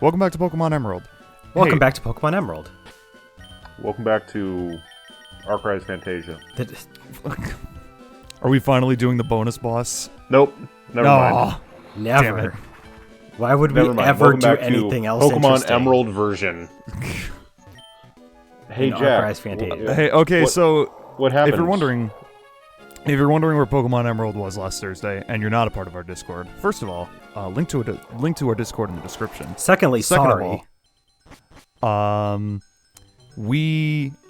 Welcome back to Pokemon Emerald. Welcome back to Pokemon Emerald. Welcome back to Arcrise Fantasia. Are we finally doing the bonus boss? Nope. Never mind. Never. Damn it. Why would we Never mind. ever Welcome do back to anything else Pokemon interesting? Emerald version. Hey, In Jack. Arcrise Fantasia. Hey, okay, so What happened? if you're wondering where Pokemon Emerald was last Thursday, and you're not a part of our Discord, first of all, link to our Discord in the description. Secondly, Second sorry. of all,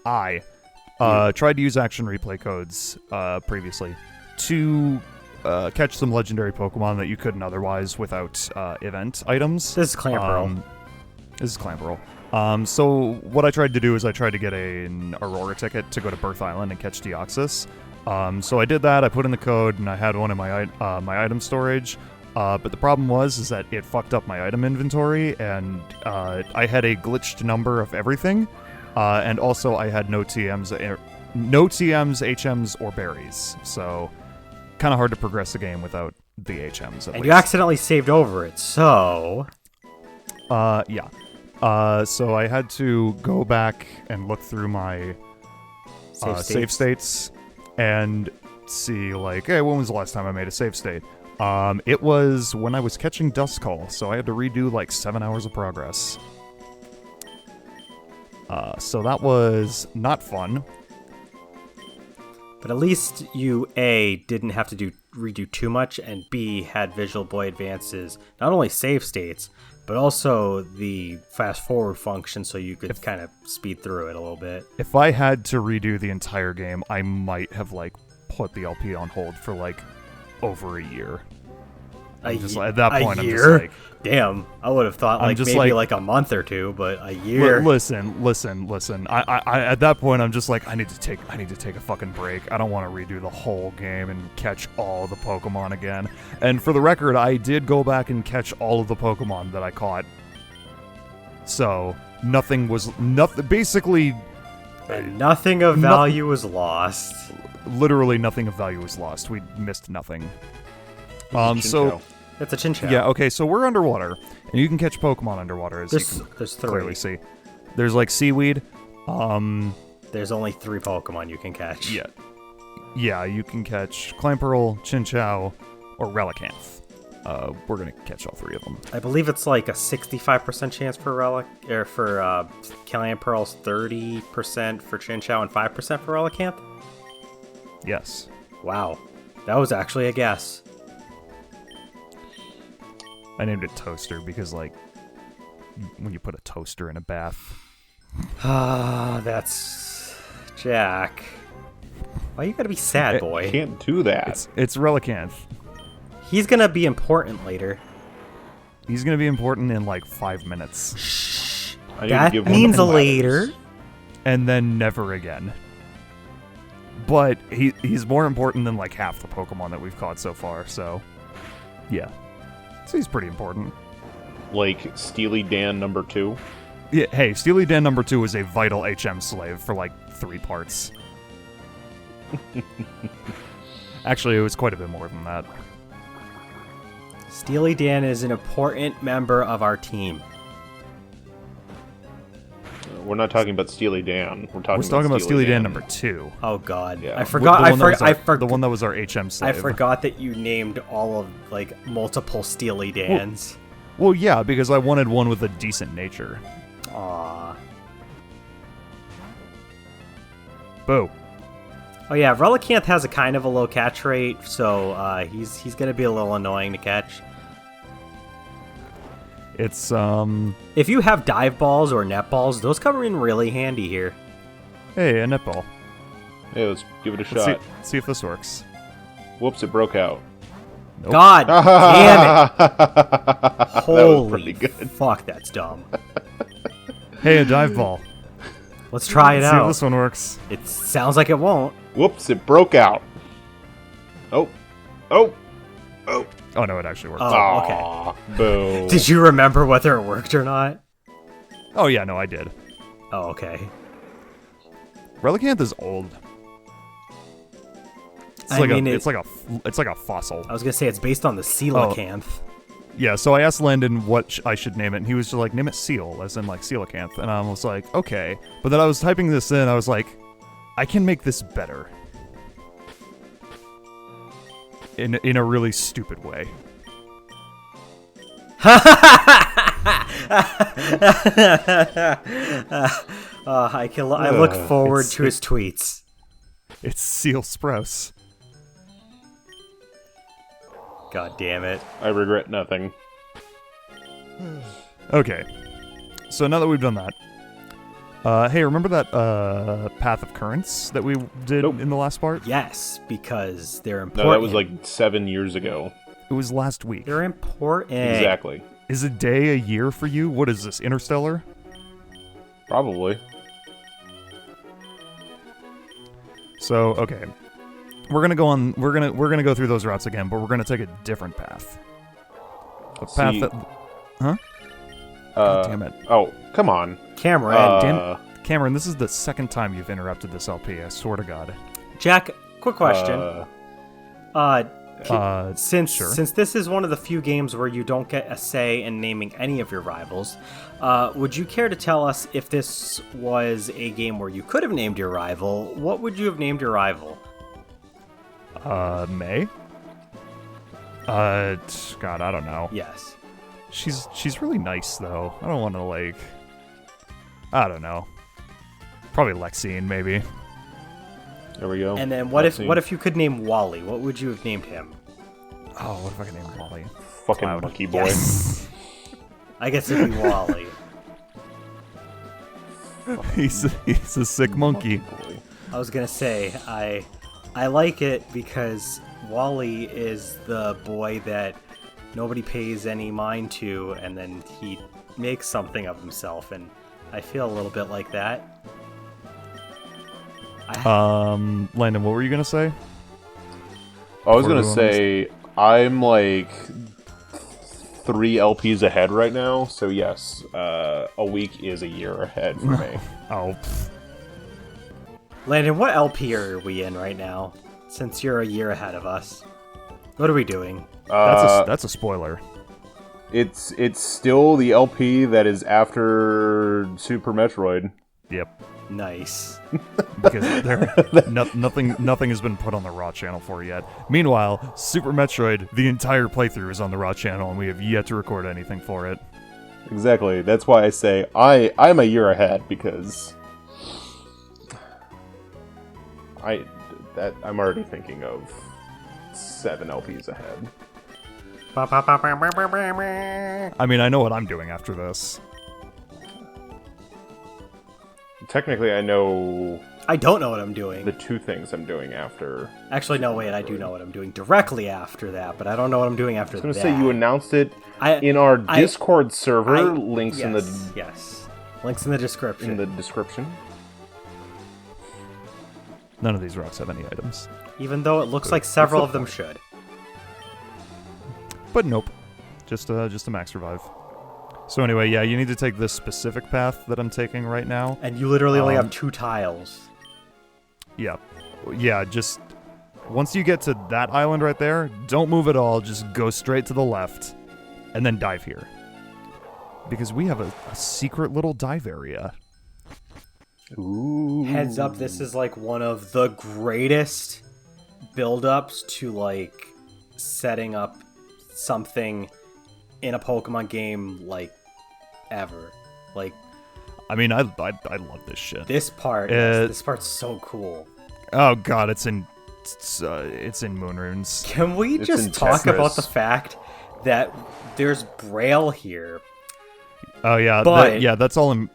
I tried to use action replay codes previously to catch some legendary Pokemon that you couldn't otherwise without event items. This is Clamperl. This is Clamperl. So what I tried to do is I tried to get an Aurora ticket to go to Birth Island and catch Deoxys. So I did that. I put in the code and I had one in my my item storage. But the problem is that it fucked up my item inventory, and I had a glitched number of everything, and also I had no TMs, HMs, or berries. So kind of hard to progress the game without the HMs. And you accidentally saved over it, so... Yeah. So I had to go back and look through my save states and see, like, hey, when was the last time I made a save state? It was when I was catching Duskull, so I had to redo like 7 hours of progress. So that was not fun. But at least you, A, didn't have to redo too much, and B, had Visual Boy Advance's not only save states, but also the fast forward function so you could kind of speed through it a little bit. If I had to redo the entire game, I might have like put the LP on hold for like over a year. At that point, I'm just like, damn, I would have thought like maybe like a month or two, but a year. Listen. I at that point, I'm just like, I need to take a fucking break. I don't want to redo the whole game and catch all the Pokemon again. And for the record, I did go back and catch all of the Pokemon that I caught. So basically, and nothing of value was lost. Literally nothing of value was lost. We missed nothing. So it's a Chinchou. Yeah, okay, so we're underwater, and you can catch Pokemon underwater, as you can there's clearly three. see. There's, like, Seaweed. There's only 3 Pokemon you can catch. Yeah, you can catch Clamperl, Chinchou, or Relicanth. We're gonna catch all 3 of them. I believe it's like a 65% chance for Clamperl's 30% for Chinchou, and 5% for Relicanth? Yes. Wow. That was actually a guess. I named it Toaster because, like, when you put a toaster in a bath. Ah, that's... Jack. Why you gotta be sad, boy? Can't do that. It's Relicanth. He's gonna be important later. He's gonna be important in, like, 5 minutes. Shh. I need That to give one means to a later. And then never again. But he's more important than, like, half the Pokemon that we've caught so far, so... Yeah. So he's pretty important. Like Steely Dan number 2. Yeah, hey, Steely Dan number 2 is a vital HM slave for like 3 parts. Actually, it was quite a bit more than that. Steely Dan is an important member of our team. We're not talking about Steely Dan. We're talking about Steely Dan number 2. Oh God, Yeah. I forgot. The one that was our HM slave. I forgot that you named all of like multiple Steely Dans. Well, yeah, because I wanted one with a decent nature. Aww. Boo. Oh yeah, Relicanth has a kind of a low catch rate, so he's gonna be a little annoying to catch. It's If you have dive balls or net balls, those come in really handy here. Hey, a netball. Hey, let's give it a Let's shot. see if this works. Whoops, it broke out. Nope. God damn it! Holy pretty good. fuck, that's dumb. Hey, a dive ball. Let's try it See if out. this one works. It sounds like it won't. Whoops, it broke out. Oh. Oh no, it actually worked. Oh, okay. Aw, boo. Did you remember whether it worked or not? Oh yeah, no, I did. Oh, okay. Relicanth is old. It's like a fossil. I was gonna say it's based on the coelacanth. Yeah, so I asked Landon what I should name it, and he was just like, name it Seal, as in like coelacanth. And I was like, okay. But then I was typing this in, I was like, I can make this better. In a really stupid way. I look forward to his tweets. It's Seal Sprouse. God damn it. I regret nothing. Okay. So now that we've done that, hey, remember that path of currents that we did in the last part? Yes, because they're important. No, that was like 7 years ago. It was last week. They're important. Exactly. Is a day a year for you? What is this, Interstellar? Probably. So, okay. We're gonna go on. We're gonna go through those routes again, but we're gonna take a different path. A path See, that. Huh? God damn it. Oh, come on. Cameron. Cameron, this is the second time you've interrupted this LP. I swear to God. Jack, quick question. Since sure. since this is one of the few games where you don't get a say in naming any of your rivals, would you care to tell us if this was a game where you could have named your rival? What would you have named your rival? May? God, I don't know. Yes. She's really nice, though. I don't want to, like... I don't know. Probably Lexine, maybe. There we go. And then what if you could name Wally? What would you have named him? Oh, what if I could name Wally? Fucking Cloud. monkey boy. Yes. I guess it'd be Wally. He's a sick monkey. Boy. I was gonna say I like it because Wally is the boy that nobody pays any mind to, and then he makes something of himself, and I feel a little bit like that. Landon, what were you gonna say? I was Before gonna we go on say I'm like 3 LPs ahead right now, so yes, a week is a year ahead for me. Oh, Landon, what LP are we in right now? Since you're a year ahead of us, what are we doing? that's a spoiler. It's still the LP that is after Super Metroid. Yep. Nice. Because nothing has been put on the Raw channel for it yet. Meanwhile, Super Metroid, the entire playthrough is on the Raw channel, and we have yet to record anything for it. Exactly. That's why I say I'm a year ahead, because I'm already thinking of 7 LPs ahead. I mean, I know what I'm doing after this. Technically, I know I don't know what I'm doing. the 2 things I'm doing after. Actually, no, wait, I do know what I'm doing directly after that, but I don't know what I'm doing after I that. was going to say, you announced it I- in our I- Discord server. I- Links in the Yes. Links in the description. description. None of these rocks have any items. Even though it looks like several of them should. But nope. Just a max revive. So anyway, yeah, you need to take this specific path that I'm taking right now. And you literally only have 2 tiles. Yeah. Yeah, just... Once you get to that island right there, don't move at all, just go straight to the left, and then dive here. Because we have a secret little dive area. Ooh. Heads up, this is like one of the greatest build-ups to like setting up something in a Pokemon game like ever. Like, I mean, I love this shit. this part, this part's so cool. Oh god, it's in Moon Runes. Can we It's just in talk Tetris. about the fact that there's Braille here? Oh yeah, But- that's all in...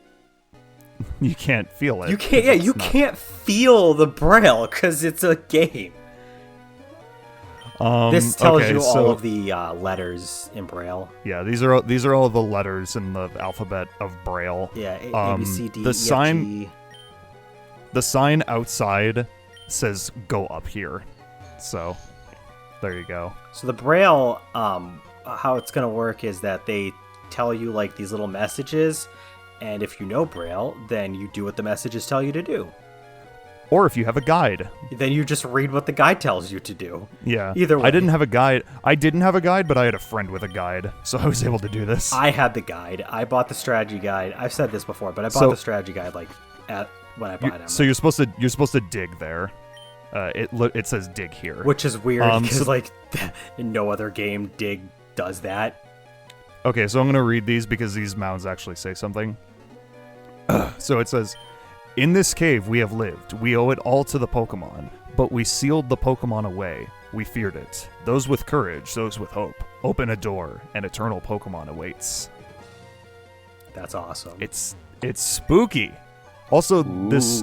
You can't feel it. You can't, yeah, It's you not- can't feel the Braille because it's a game. This tells okay, you all so- of the letters in Braille. Yeah, these are all the letters in the alphabet of Braille. Yeah, A, B, C, D, the E, F, sign- G. The sign outside says "Go up here," so there you go. So the Braille, how it's gonna work is that they tell you like these little messages, and if you know Braille, then you do what the messages tell you to do. or if you have a guide. Then you just read what the guide tells you to do. Yeah. Either way. I didn't have a guide. But I had a friend with a guide, so I was able to do this. I had the guide. I bought the strategy guide. I've said this before, but I bought the strategy guide when I bought it. So you're supposed to dig there. It says dig here, which is weird because in no other game dig does that. Okay, so I'm gonna read these because these mounds actually say something. So it says, "In this cave we have lived. We owe it all to the Pokémon, but we sealed the Pokémon away. We feared it. Those with courage, those with hope. Open a door, an eternal Pokémon awaits." That's awesome. It's spooky. Also,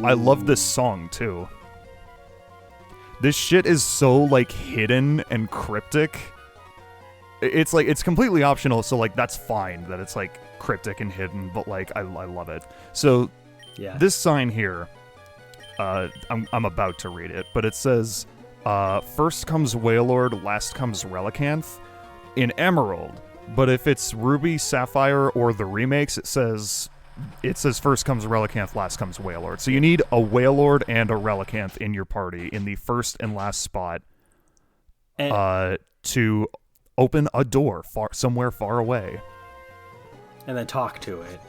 I love this song too. This shit is so like hidden and cryptic. It's like it's completely optional, so like that's fine that it's like cryptic and hidden, but like I love it. So yeah, this sign here, I'm about to read it, but it says, "First comes Wailord, last comes Relicanth," in Emerald. But if it's Ruby, Sapphire, or the remakes, it says first comes Relicanth, last comes Wailord. So you need a Wailord and a Relicanth in your party in the first and last spot to open a door somewhere far away. And then talk to it.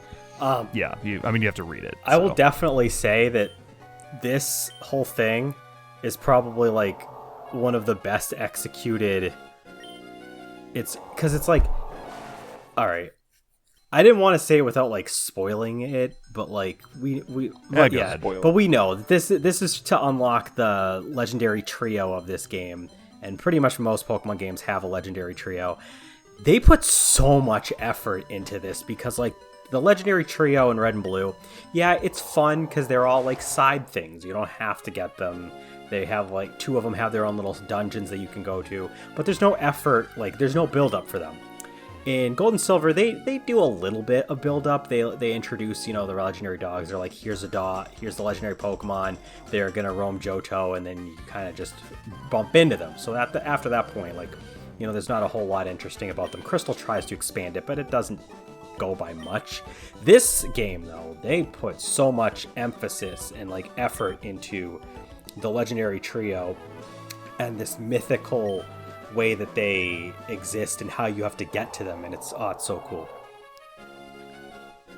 Yeah, you have to read it. I will definitely say that this whole thing is probably like one of the best executed. It's because it's like, all right. I didn't want to say it without like spoiling it, but like but we know that this is to unlock the legendary trio of this game, and pretty much most Pokemon games have a legendary trio. They put so much effort into this because like the legendary trio in Red and Blue, yeah, it's fun because they're all like side things. You don't have to get them. They have like two of them have their own little dungeons that you can go to, but there's no effort, like there's no build up for them. In Gold and Silver, they do a little bit of build up. They introduce, the legendary dogs. They're like, here's a dog, here's the legendary Pokemon. They're gonna roam Johto, and then you kind of just bump into them. So after that point, like, there's not a whole lot interesting about them. Crystal tries to expand it, but it doesn't go by much. This game, though, they put so much emphasis and like effort into the legendary trio and this mythical way that they exist and how you have to get to them, and it's so cool.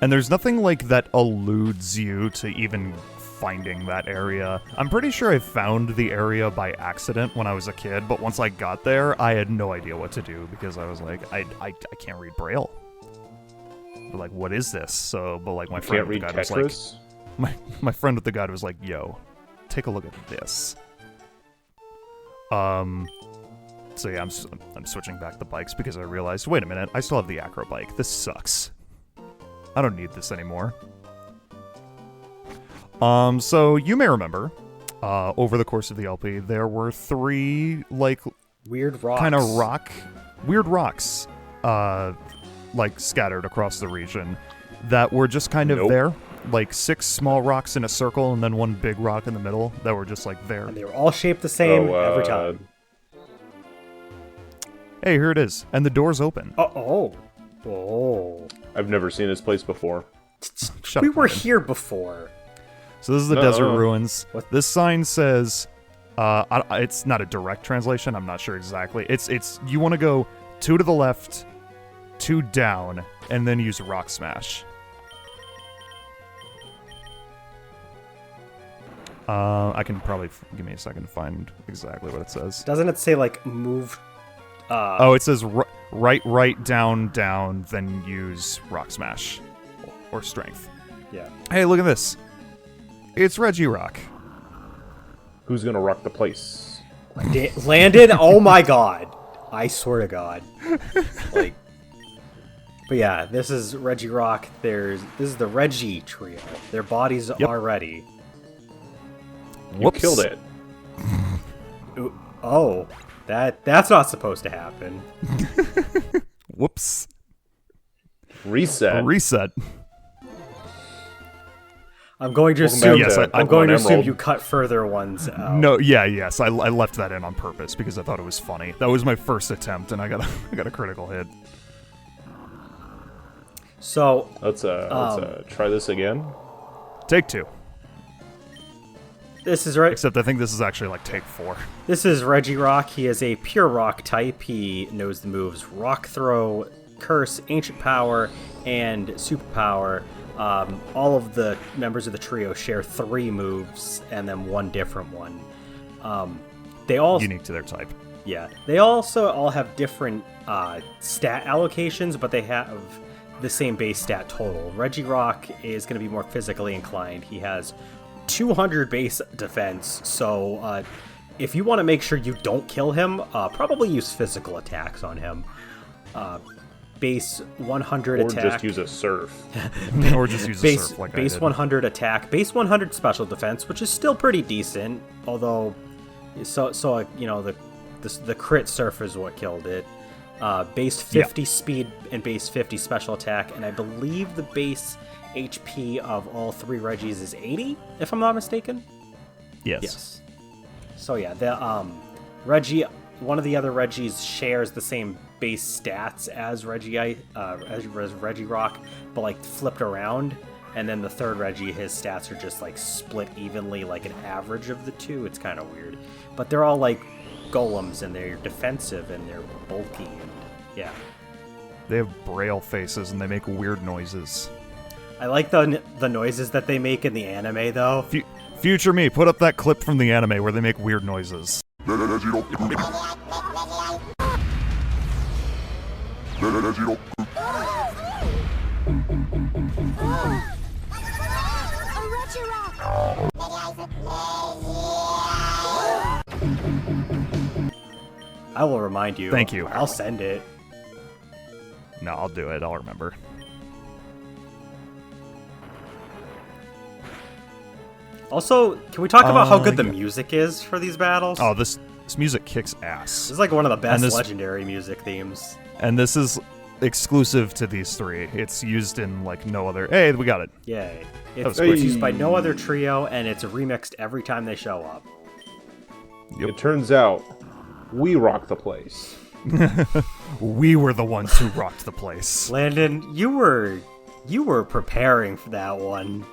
And there's nothing like that eludes you to even finding that area. I'm pretty sure I found the area by accident when I was a kid, but once I got there, I had no idea what to do because I was like, I can't read Braille. But like, what is this? So, but like my friend with the guide was like, my friend with the guide was like, yo, take a look at this. So yeah, I'm switching back the bikes because I realized, wait a minute, I still have the Acro bike. This sucks. I don't need this anymore. So you may remember, over the course of the LP, there were 3 like weird rocks, weird rocks, like scattered across the region that were just kind of there. Like 6 small rocks in a circle and then 1 big rock in the middle that were just like there. And they were all shaped the same every time. Hey, here it is. And the door's open. Oh. I've never seen this place before. We were here before. So this is the Desert Ruins. This sign says, it's not a direct translation. I'm not sure exactly. It's you want to go 2 to the left, 2 down, and then use Rock Smash. I can probably give me a second to find exactly what it says. Doesn't it say like move? It says right, down, then use Rock Smash or Strength. Yeah. Hey, look at this. It's Regirock. Who's gonna rock the place? Landon? Oh my god. I swear to God. Like, but yeah, this is Regirock. This is the Regi trio. Their bodies are ready. You killed it. Oh, that's not supposed to happen. Whoops. Reset. I'm going to assume. Yes, I'm going to assume you cut further ones out. No, yes, I left that in on purpose because I thought it was funny. That was my first attempt, and I got a critical hit. So let's try this again. Take 2. This is right. Except I think this is actually like take 4. This is Regirock. He is a pure rock type. He knows the moves Rock Throw, Curse, Ancient Power, and Superpower. All of the members of the trio share 3 moves and then 1 different one. They all Unique to their type. Yeah. They also all have different stat allocations, but they have the same base stat total. Regirock is going to be more physically inclined. He has 200 base defense, so if you want to make sure you don't kill him, probably use physical attacks on him. Base 100 Or attack. just use a surf. Or just use a surf like base I did. 100 attack, base 100 special defense, which is still pretty decent. Although, the crit surf is what killed it. Base 50 speed and base 50 special attack, and I believe the base HP of all 3 Regis is 80, if I'm not mistaken. Yes. So yeah, the Reggie, one of the other Regis shares the same base stats as Regirock, but like flipped around. And then the third Reggie, his stats are just like split evenly, like an average of the 2. It's kind of weird, but they're all like golems, and they're defensive and they're bulky. And yeah, They have braille faces and they make weird noises. I like the noises that they make in the anime though. Future me, put up that clip from the anime where they make weird noises. I will remind you. Thank you. I'll send it. No, I'll do it. I'll remember. Also, can we talk about how good the music is for these battles? Oh, this music kicks This ass. is like one of the best this- legendary music themes. And this is exclusive to these 3. It's used in like no other. Hey, we got it. Yay. was It's quick. used by no other trio, and it's remixed every time they show up. Yep. It turns out we rock the place. We were the ones who rocked the place. Landon, you were preparing for that one.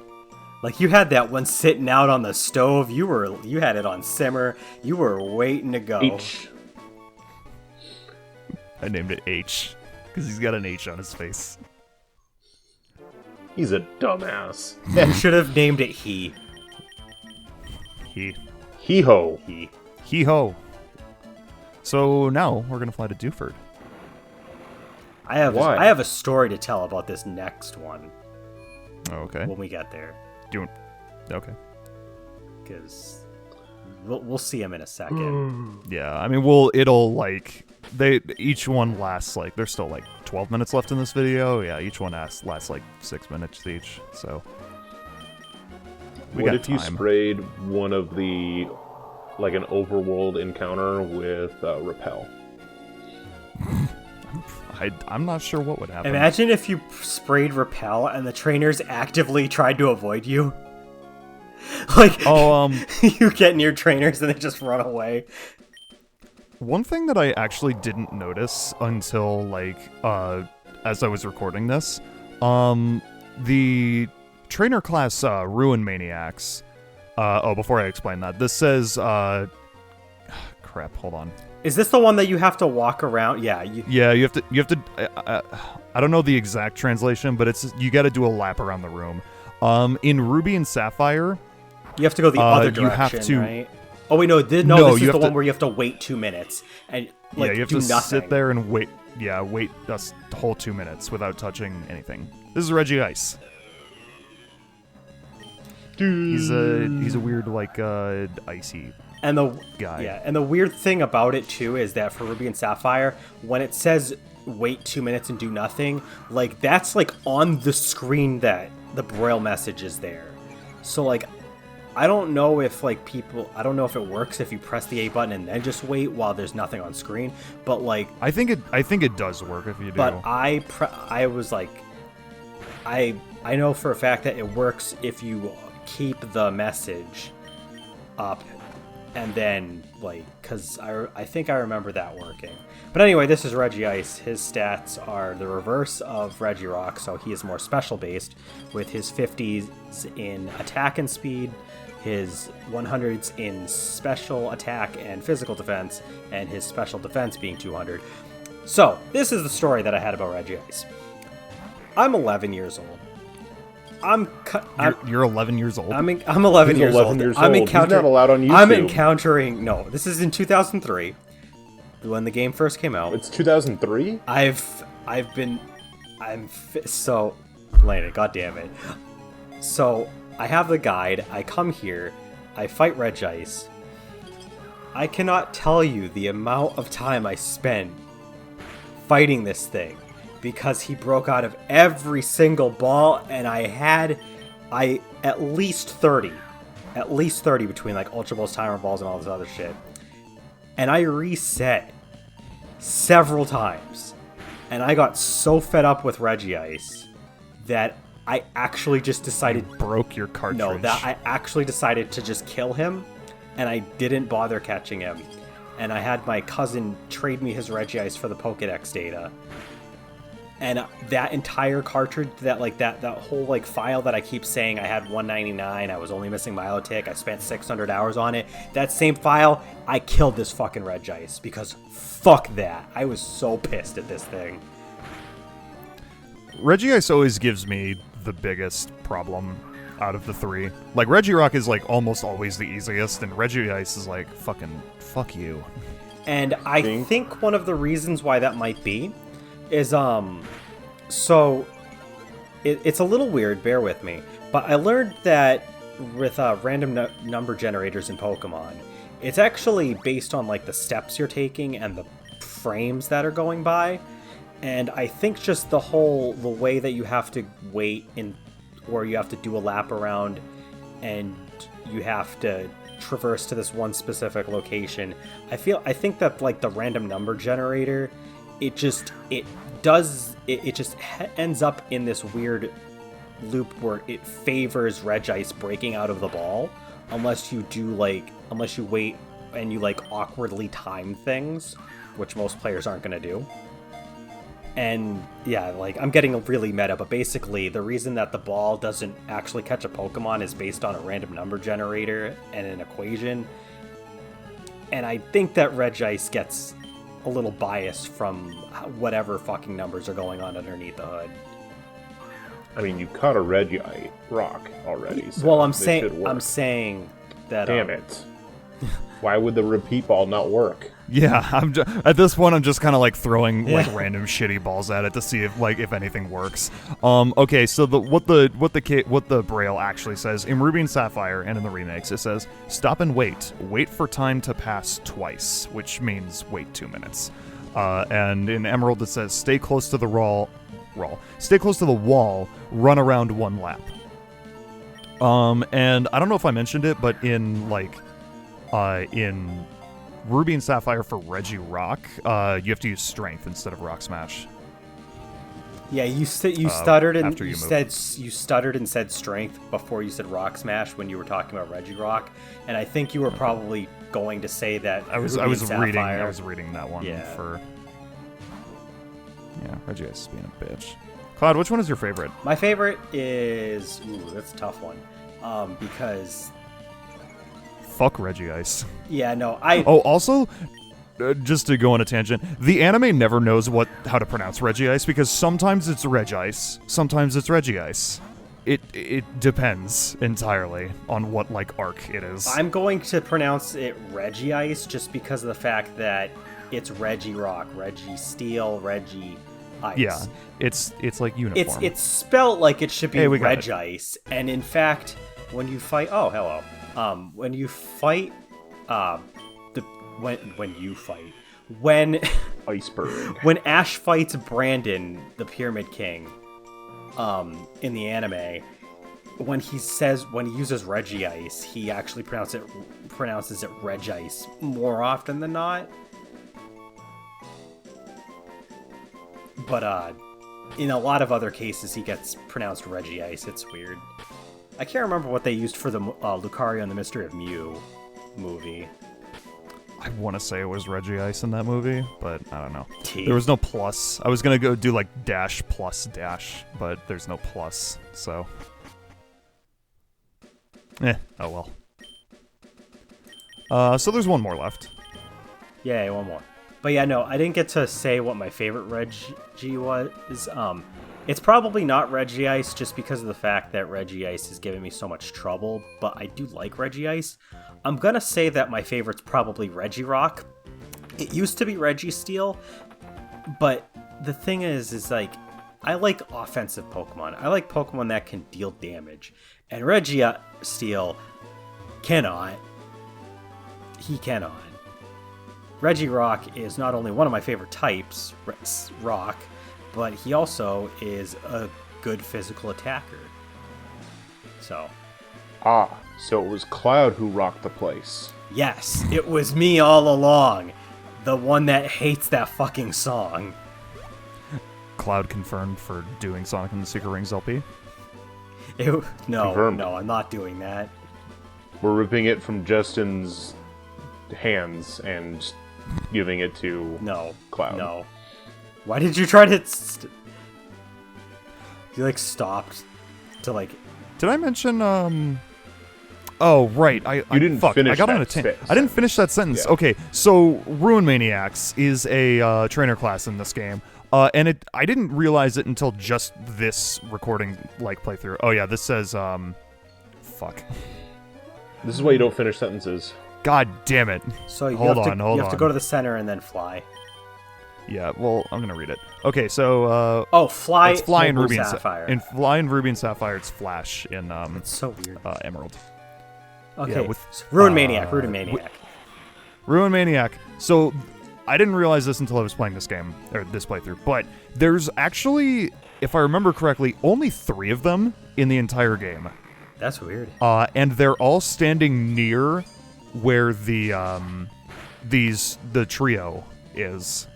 Like, you had that one sitting out on the stove. You had it on simmer. You were waiting to go. H. I named it H because he's got an H on his face. He's a dumbass. You should have named it he. Hee ho. Hee ho. So now we're gonna fly to Dewford. I have a story to tell about this next one Oh, okay. when we get there, Okay. because we'll see him in a second. Yeah, I mean, it'll like each one lasts like there's still like 12 minutes left in this video. Yeah, each one lasts like 6 minutes each. So we What got if you time. sprayed one of the, like an overworld encounter with repel? I'm not sure what would happen. Imagine if you sprayed repel and the trainers actively tried to avoid you. Like, you get near trainers and they just run away. One thing that I actually didn't notice until like as I was recording this, the trainer class Ruin Maniacs. Before I explain that, this says crap. Hold on. Is this the one that you have to walk around? Yeah. Yeah, you have to. I don't know the exact translation, but it's you got to do a lap around the room. In Ruby and Sapphire, You have to go the other direction, you have to- right? Oh wait, no, this No, is you the have one to- where you have to wait 2 minutes and like yeah, you have do to nothing. sit there and wait. Yeah, wait a whole 2 minutes without touching anything. This is Reggie Ice. He's a weird like icy And the guy. Yeah, and the weird thing about it too is that for Ruby and Sapphire, when it says wait 2 minutes and do nothing, like that's like on the screen that the Braille message is there. So like I don't know if it works if you press the A button and then just wait while there's nothing on screen, but like I think it does work if you do. but I was like I know for a fact that it works if you keep the message up And then, like, because I think I remember that working. But anyway, this is Regice. His stats are the reverse of Regirock, so he is more special based, with his 50s in attack and speed, his 100s in special attack and physical defense, and his special defense being 200. So, this is the story that I had about Regice. I'm 11 years old. You're 11 years old? I'm 11 He's years 11 old. years I'm old. He's not allowed on YouTube. I'm encountering... No, this is in 2003, when the game first came out. It's 2003? So... Landon, goddammit. So, I have the guide, I come here, I fight Regice. I cannot tell you the amount of time I spent fighting this thing, because he broke out of every single ball, and I had at least 30 between like Ultra Balls, Timer Balls, and all this other shit. And I reset several times, and I got so fed up with Regice that I actually just decided... broke your cartridge. No, that I actually decided to just kill him, and I didn't bother catching him. And I had my cousin trade me his Regice for the Pokédex data. And that entire cartridge, that whole like file that I keep saying I had 199, I was only missing Milotic, I spent 600 hours on it. That same file, I killed this fucking Regice because fuck that. I was so pissed at this thing. Regice always gives me the biggest problem out of the three. Like, Regirock is like almost always the easiest, and Regice is like fucking fuck you. And I think one of the reasons why that might be is so it's a little weird, bear with me, but I learned that with random number generators in Pokemon, it's actually based on like the steps you're taking and the frames that are going by. And I think just the way that you have to wait or you have to do a lap around and you have to traverse to this one specific location. I think that like the random number generator, it just ends up in this weird loop where it favors Regice breaking out of the ball unless you wait and you like awkwardly time things, which most players aren't going to do. And yeah, like I'm getting really meta, but basically the reason that the ball doesn't actually catch a Pokemon is based on a random number generator and an equation. And I think that Regice gets a little biased from whatever fucking numbers are going on underneath the hood. I mean, you caught a Regirock already. So well, I'm saying that. Damn it! Why would the repeat ball not work? Yeah, at this point I'm just kind of like throwing like random shitty balls at it to see if anything works. Okay, so what the Braille actually says in Ruby and Sapphire and in the remakes, it says stop and wait for time to pass twice, which means wait 2 minutes. And in Emerald it says stay close to the wall, run around 1 lap. And I don't know if I mentioned it, but in Ruby and Sapphire for Regirock, you have to use Strength instead of Rock Smash. Yeah, you stuttered and you stuttered and said Strength before you said Rock Smash when you were talking about Regirock, and I think you were probably going to say that. I was reading that one for. Yeah, Regice is being a bitch. Cloud, which one is your favorite? My favorite is that's a tough one, because. Fuck Regice. Yeah, no, also, just to go on a tangent, the anime never knows how to pronounce Regice because sometimes it's Regice, sometimes it's Regice. It depends entirely on what like arc it is. I'm going to pronounce it Regice just because of the fact that it's Regirock, Registeel, Regice. Yeah, it's like uniform. It's spelled like it should be Regice, and in fact, when you fight, when you fight, when Iceberg, when Ash fights Brandon, the Pyramid King, in the anime, when he uses Regice, he actually pronounces it Regice more often than not. But in a lot of other cases, he gets pronounced Regice. It's weird. I can't remember what they used for the Lucario and the Mystery of Mew, movie? I want to say it was Reggie Ice in that movie, but I don't know. T. There was no plus. I was gonna go do like dash plus dash, but there's no plus, so. Oh well. So there's one more left. Yeah, one more. But yeah, no, I didn't get to say what my favorite Reggie was. It's probably not Reggie Ice just because of the fact that Reggie Ice is giving me so much trouble, but I do like Reggie Ice. I'm gonna say that my favorite's probably Reggie Rock. It used to be Reggie Steel, but the thing is like, I like offensive Pokemon. I like Pokemon that can deal damage. And Reggie Steel cannot. He cannot. Reggie Rock is not only one of my favorite types, Rock, but he also is a good physical attacker. So. So it was Cloud who rocked the place. Yes, it was me all along. The one that hates that fucking song. Cloud confirmed for doing Sonic and the Secret Rings LP. No, Confirmed. no, I'm not doing that. We're ripping it from Justin's hands and giving it to Cloud. No. Why did you try to... You, stopped to, Did I mention, Oh, right. You didn't finish I got that on a sentence. I didn't finish that sentence. Yeah. Okay, so Ruin Maniacs is a trainer class in this game. And I didn't realize it until just this recording, playthrough. Oh, yeah, this says, fuck. This is why you don't finish sentences. God damn it. So you Hold have on. you have to go to the center and then fly. Yeah, well, I'm gonna read it. Okay, so fly. it's Fly in Opal Ruby and Sapphire. In Fly in Ruby and Sapphire, it's Flash in It's so weird. Emerald. Okay, with, Ruin Maniac. Ruin Maniac. Ruin Maniac. So I didn't realize this until I was playing this game or this playthrough, but there's actually, if I remember correctly, only 3 of them in the entire game. That's weird. And they're all standing near where the trio is.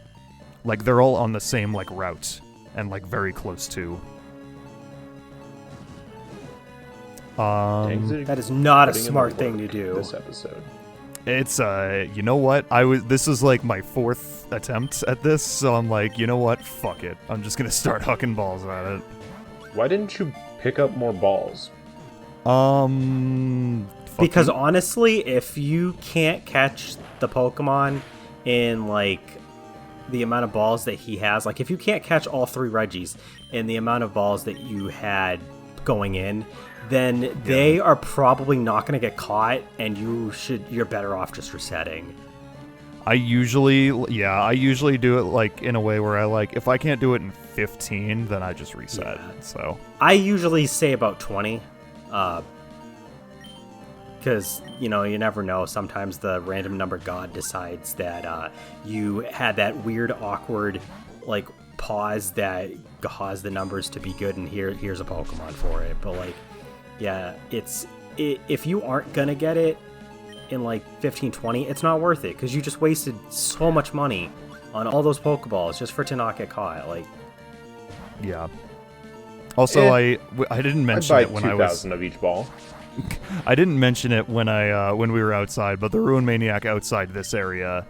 They're all on the same route and very close to. That is not a smart thing to do. This episode. It's you know what? This is my 4th attempt at this, so I'm you know what? Fuck it. I'm just gonna start hucking balls at it. Why didn't you pick up more balls? Because honestly, if you can't catch the Pokemon in the amount of balls that he has, if you can't catch all 3 Reggies in the amount of balls that you had going in, then they are probably not going to get caught, and you're better off just resetting. I usually do it in a way where if I can't do it in 15, then I just reset. Yeah. So I usually say about 20, because you never know. Sometimes the random number god decides that you had that weird, awkward, pause that caused the numbers to be good, and here's a Pokemon for it. But yeah, if you aren't gonna get it in 15, 20, it's not worth it, because you just wasted so much money on all those Pokeballs just for it to not get caught. Yeah. Also, I didn't mention it when I was 2,000 of each ball. I didn't mention it when we were outside, but the Ruin Maniac outside this area,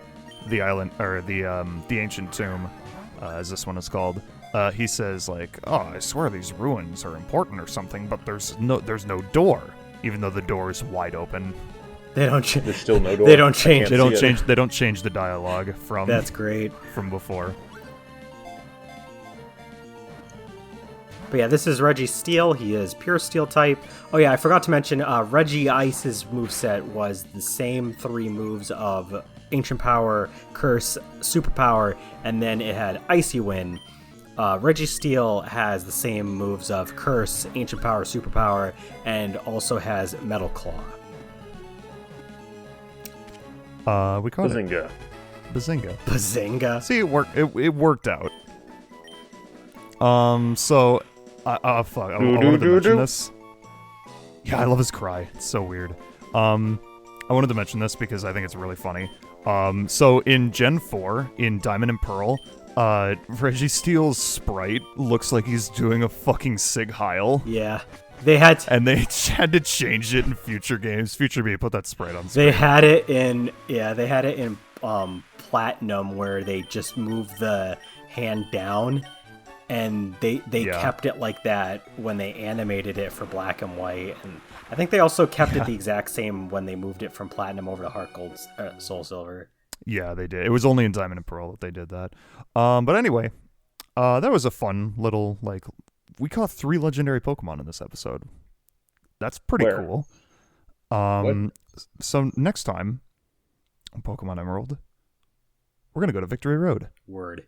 the island or the ancient tomb, as this one is called, he says oh, I swear these ruins are important or something, but there's no door, even though the door is wide open. There's still no door. They don't change. They don't change the dialogue from. That's great. From before. But yeah, this is Reggie Steel. He is pure Steel type. Oh yeah, I forgot to mention, Reggie Ice's moveset was the same 3 moves of Ancient Power, Curse, Superpower, and then it had Icy Wind. Reggie Steel has the same moves of Curse, Ancient Power, Superpower, and also has Metal Claw. We called Bazinga. it Bazinga. Bazinga. See, it worked out. So, fuck, I wanted to mention this. Yeah, I love his cry. It's so weird. I wanted to mention this because I think it's really funny. So in Gen 4, in Diamond and Pearl, Reggie Steele's sprite looks like he's doing a fucking Sig Heil. Yeah. They had and they had to change it in future games. Future B put that sprite on screen. They had it in Platinum where they just moved the hand down, and they kept it like that when they animated it for Black and White, and I think they also kept it the exact same when they moved it from Platinum over to Heart Gold, Soul Silver. Yeah, they did. It was only in Diamond and Pearl that they did that. But anyway, that was a fun little, like, we caught 3 legendary Pokemon in this episode. That's pretty cool. So next time on Pokemon Emerald, we're going to go to Victory Road. Word.